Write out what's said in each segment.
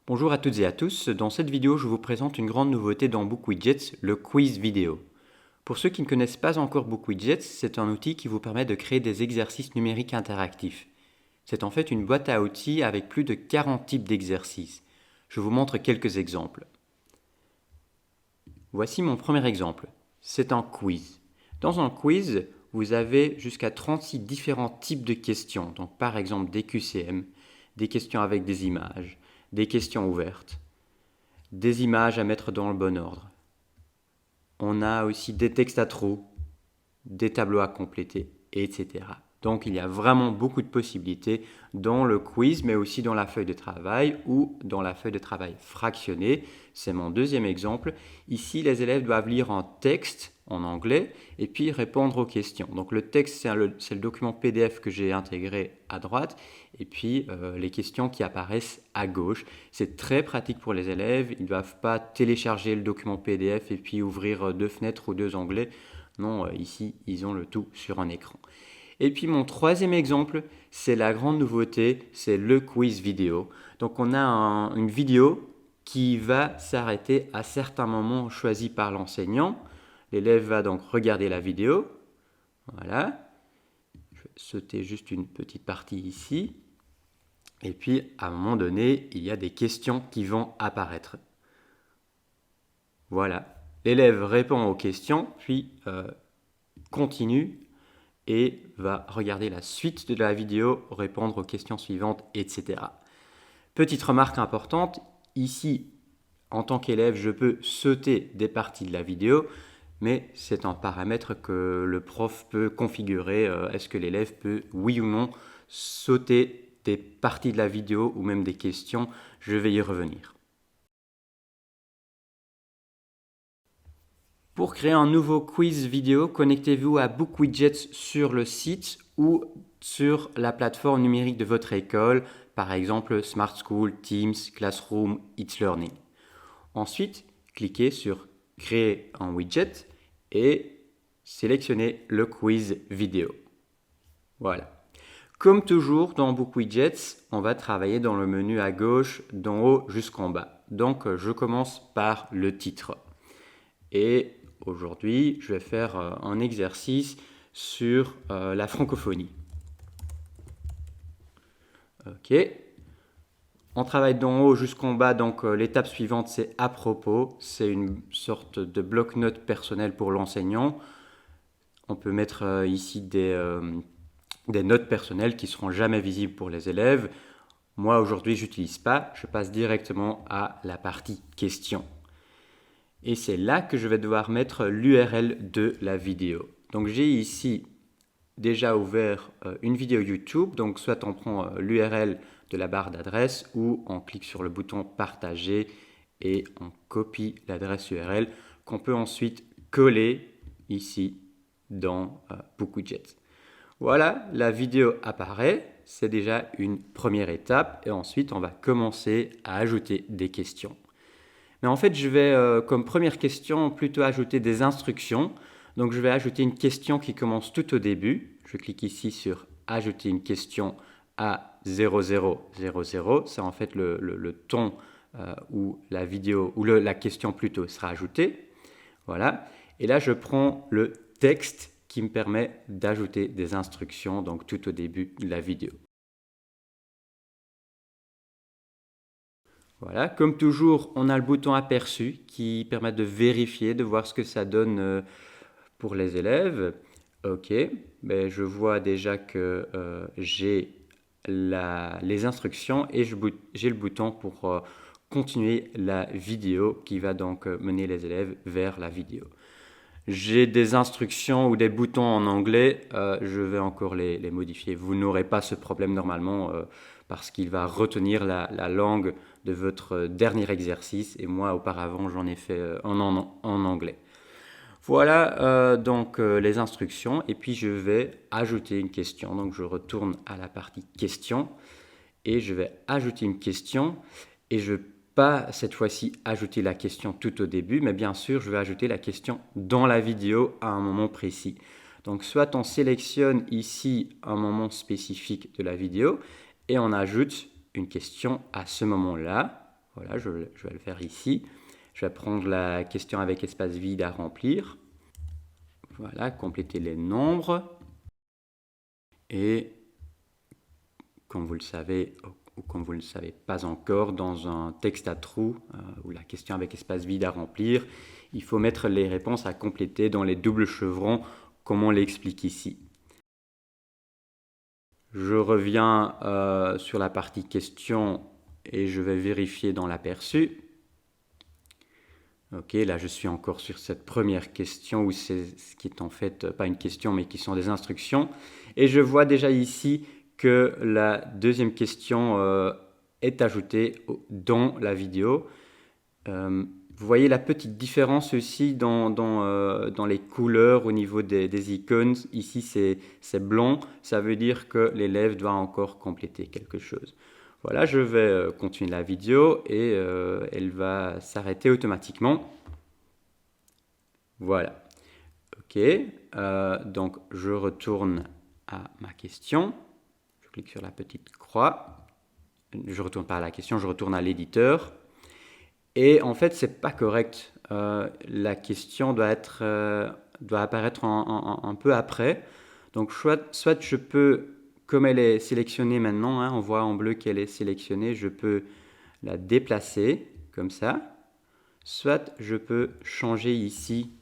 Bonjour à toutes et à tous, dans cette vidéo je vous présente une grande nouveauté dans BookWidgets, le quiz vidéo. Pour ceux qui ne connaissent pas encore BookWidgets, c'est un outil qui vous permet de créer des exercices numériques interactifs. C'est en fait une boîte à outils avec plus de 40 types d'exercices. Je vous montre quelques exemples. Voici mon premier exemple, c'est un quiz. Dans un quiz, vous avez jusqu'à 36 différents types de questions, donc par exemple des QCM, des questions avec des images, des questions ouvertes, des images à mettre dans le bon ordre. On a aussi des textes à trous, des tableaux à compléter, etc. Donc il y a vraiment beaucoup de possibilités dans le quiz, mais aussi dans la feuille de travail ou dans la feuille de travail fractionnée. C'est mon deuxième exemple. Ici, les élèves doivent lire un texte en anglais et puis répondre aux questions. Donc le texte, c'est le document PDF que j'ai intégré à droite et puis les questions qui apparaissent à gauche. C'est très pratique pour les élèves. Ils ne doivent pas télécharger le document PDF et puis ouvrir deux fenêtres ou deux onglets. Non, ici, ils ont le tout sur un écran. Et puis mon troisième exemple, c'est la grande nouveauté, c'est le quiz vidéo. Donc on a une vidéo qui va s'arrêter à certains moments choisis par l'enseignant. L'élève va donc regarder la vidéo. Voilà. Je vais sauter juste une petite partie ici. Et puis à un moment donné, il y a des questions qui vont apparaître. Voilà. L'élève répond aux questions, puis continue et va regarder la suite de la vidéo, répondre aux questions suivantes, etc. Petite remarque importante, ici, en tant qu'élève, je peux sauter des parties de la vidéo, mais c'est un paramètre que le prof peut configurer. Est-ce que l'élève peut, oui ou non, sauter des parties de la vidéo ou même des questions? Je vais y revenir. Pour créer un nouveau quiz vidéo, connectez-vous à BookWidgets sur le site ou sur la plateforme numérique de votre école, par exemple Smart School, Teams, Classroom, It's Learning. Ensuite, cliquez sur Créer un widget et sélectionnez le quiz vidéo. Voilà. Comme toujours dans BookWidgets, on va travailler dans le menu à gauche, d'en haut jusqu'en bas. Donc, je commence par le titre. Et aujourd'hui, je vais faire un exercice sur la francophonie. Ok. On travaille d'en haut jusqu'en bas, donc l'étape suivante, c'est à propos. C'est une sorte de bloc-notes personnel pour l'enseignant. On peut mettre ici des notes personnelles qui ne seront jamais visibles pour les élèves. Moi, aujourd'hui, je n'utilise pas. Je passe directement à la partie questions. Et c'est là que je vais devoir mettre l'URL de la vidéo. Donc j'ai ici déjà ouvert une vidéo YouTube, donc soit on prend l'URL de la barre d'adresse ou on clique sur le bouton partager et on copie l'adresse URL qu'on peut ensuite coller ici dans BookWidgets. Voilà, la vidéo apparaît, c'est déjà une première étape et ensuite on va commencer à ajouter des questions. Mais en fait, je vais, comme première question, plutôt ajouter des instructions. Donc, je vais ajouter une question qui commence tout au début. Je clique ici sur « Ajouter une question à 0000 ». C'est en fait le ton où la vidéo, ou la question plutôt, sera ajoutée. Voilà. Et là, je prends le texte qui me permet d'ajouter des instructions, donc tout au début de la vidéo. Voilà, comme toujours, on a le bouton aperçu qui permet de vérifier, de voir ce que ça donne pour les élèves. Ok, ben, je vois déjà que j'ai les instructions et j'ai le bouton pour continuer la vidéo qui va donc mener les élèves vers la vidéo. J'ai des instructions ou des boutons en anglais, je vais encore les modifier. Vous n'aurez pas ce problème normalement parce qu'il va retenir la langue de votre dernier exercice et moi auparavant j'en ai fait en anglais. Voilà donc les instructions et puis je vais ajouter une question. Donc je retourne à la partie questions et je vais ajouter une question et je pas cette fois-ci ajouter la question tout au début, mais bien sûr, je vais ajouter la question dans la vidéo à un moment précis. Donc, soit on sélectionne ici un moment spécifique de la vidéo et on ajoute une question à ce moment-là. Voilà, je vais le faire ici. Je vais prendre la question avec espace vide à remplir. Voilà, compléter les nombres. Et comme vous le savez, ou comme vous ne le savez pas encore, dans un texte à trous ou la question avec espace vide à remplir, il faut mettre les réponses à compléter dans les doubles chevrons, comme on l'explique ici. Je reviens sur la partie question et je vais vérifier dans l'aperçu. Ok, là je suis encore sur cette première question où c'est ce qui est en fait pas une question mais qui sont des instructions. Et je vois déjà ici que la deuxième question est ajoutée dans la vidéo. Vous voyez la petite différence aussi dans les couleurs au niveau des icônes. Ici, c'est blanc. Ça veut dire que l'élève doit encore compléter quelque chose. Voilà, je vais continuer la vidéo et elle va s'arrêter automatiquement. Voilà. OK. Donc, je retourne à ma question. Je clique sur la petite croix. Je retourne pas à la question, je retourne à l'éditeur. Et en fait, c'est pas correct. La question doit apparaître un peu après. Donc, soit je peux, comme elle est sélectionnée maintenant, hein, on voit en bleu qu'elle est sélectionnée, je peux la déplacer comme ça. Soit je peux changer ici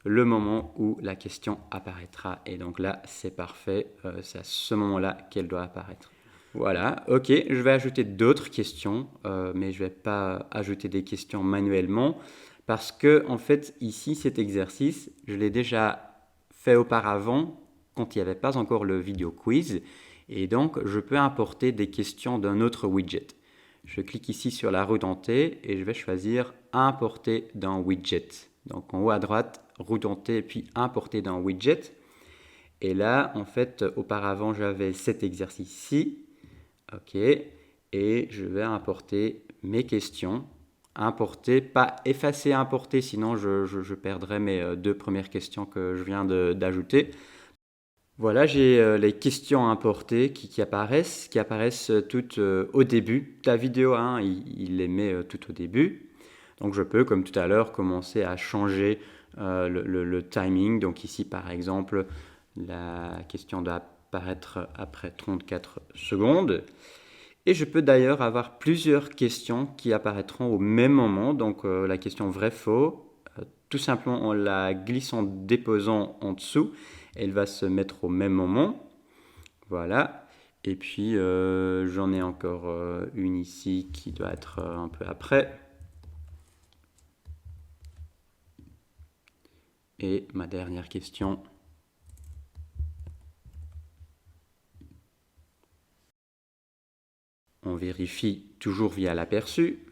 le moment où la question apparaîtra. Et donc là, c'est parfait. C'est à ce moment-là qu'elle doit apparaître. Voilà, ok, je vais ajouter d'autres questions, mais je ne vais pas ajouter des questions manuellement parce que, en fait, ici, cet exercice, je l'ai déjà fait auparavant quand il n'y avait pas encore le vidéo quiz et donc je peux importer des questions d'un autre widget. Je clique ici sur la roue dentée et je vais choisir importer d'un widget. Donc en haut à droite, roue dentée puis importer d'un widget. Et là, en fait, auparavant, j'avais cet exercice-ci. OK, et je vais importer mes questions. Importer, pas effacer, importer, sinon je perdrai mes deux premières questions que je viens d'ajouter. Voilà, j'ai les questions importées qui apparaissent toutes au début. La vidéo, hein, il les met tout au début. Donc je peux, comme tout à l'heure, commencer à changer le timing. Donc ici, par exemple, la question doit apparaître après 34 secondes. Et je peux d'ailleurs avoir plusieurs questions qui apparaîtront au même moment. Donc la question vrai-faux, tout simplement en la glissant, déposant en dessous, elle va se mettre au même moment. Voilà. Et puis j'en ai encore une ici qui doit être un peu après. Et ma dernière question. On vérifie toujours via l'aperçu.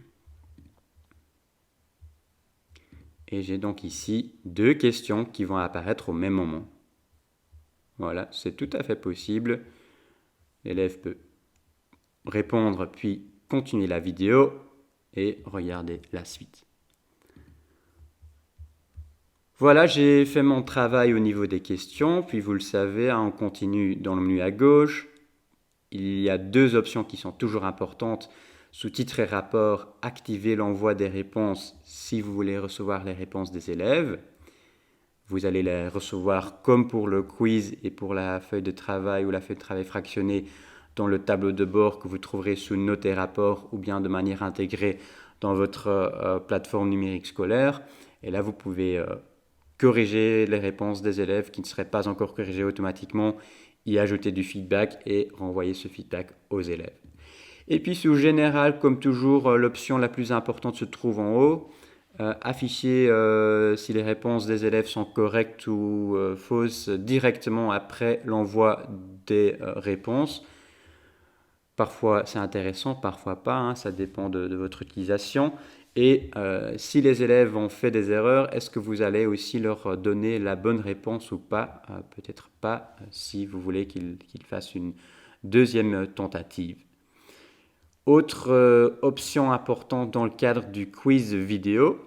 Et j'ai donc ici deux questions qui vont apparaître au même moment. Voilà, c'est tout à fait possible. L'élève peut répondre puis continuer la vidéo et regarder la suite. Voilà, j'ai fait mon travail au niveau des questions. Puis vous le savez, on continue dans le menu à gauche. Il y a deux options qui sont toujours importantes. Sous-titres et rapports, activez l'envoi des réponses si vous voulez recevoir les réponses des élèves. Vous allez les recevoir comme pour le quiz et pour la feuille de travail ou la feuille de travail fractionnée dans le tableau de bord que vous trouverez sous Notes et rapports ou bien de manière intégrée dans votre plateforme numérique scolaire. Et là, vous pouvez corriger les réponses des élèves qui ne seraient pas encore corrigées automatiquement, y ajouter du feedback et renvoyer ce feedback aux élèves. Et puis sous Général, comme toujours, l'option la plus importante se trouve en haut. Afficher si les réponses des élèves sont correctes ou fausses directement après l'envoi des réponses. Parfois c'est intéressant, parfois pas, hein, ça dépend de votre utilisation. Et si les élèves ont fait des erreurs, est-ce que vous allez aussi leur donner la bonne réponse ou pas? Peut-être pas si vous voulez qu'ils fassent une deuxième tentative. Autre option importante dans le cadre du quiz vidéo,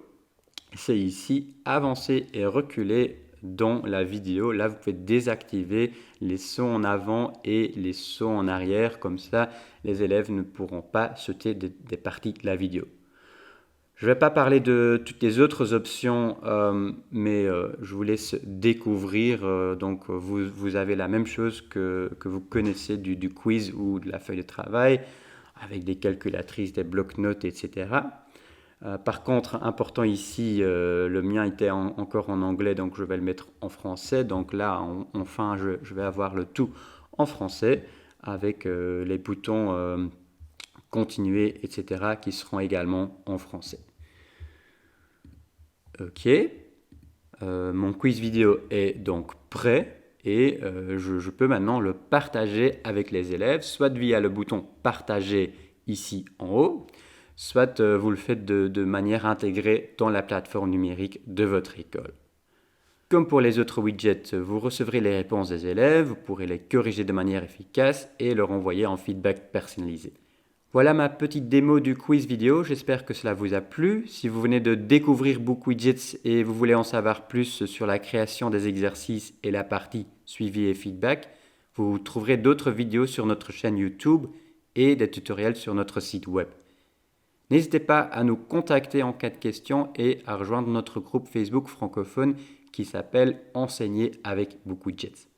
c'est ici avancer et reculer dans la vidéo. Là, vous pouvez désactiver les sauts en avant et les sauts en arrière. Comme ça, les élèves ne pourront pas sauter des parties de la vidéo. Je ne vais pas parler de toutes les autres options, mais je vous laisse découvrir. Donc, vous avez la même chose que vous connaissez du quiz ou de la feuille de travail, avec des calculatrices, des blocs-notes, etc. Par contre, important ici, le mien était encore en anglais, donc je vais le mettre en français. Donc là, enfin, je vais avoir le tout en français, avec les boutons continuer, etc., qui seront également en français. Ok, mon quiz vidéo est donc prêt et je peux maintenant le partager avec les élèves, soit via le bouton partager ici en haut, soit vous le faites de manière intégrée dans la plateforme numérique de votre école. Comme pour les autres widgets, vous recevrez les réponses des élèves, vous pourrez les corriger de manière efficace et leur envoyer en feedback personnalisé. Voilà ma petite démo du quiz vidéo, j'espère que cela vous a plu. Si vous venez de découvrir BookWidgets et vous voulez en savoir plus sur la création des exercices et la partie suivi et feedback, vous trouverez d'autres vidéos sur notre chaîne YouTube et des tutoriels sur notre site web. N'hésitez pas à nous contacter en cas de questions et à rejoindre notre groupe Facebook francophone qui s'appelle Enseigner avec BookWidgets.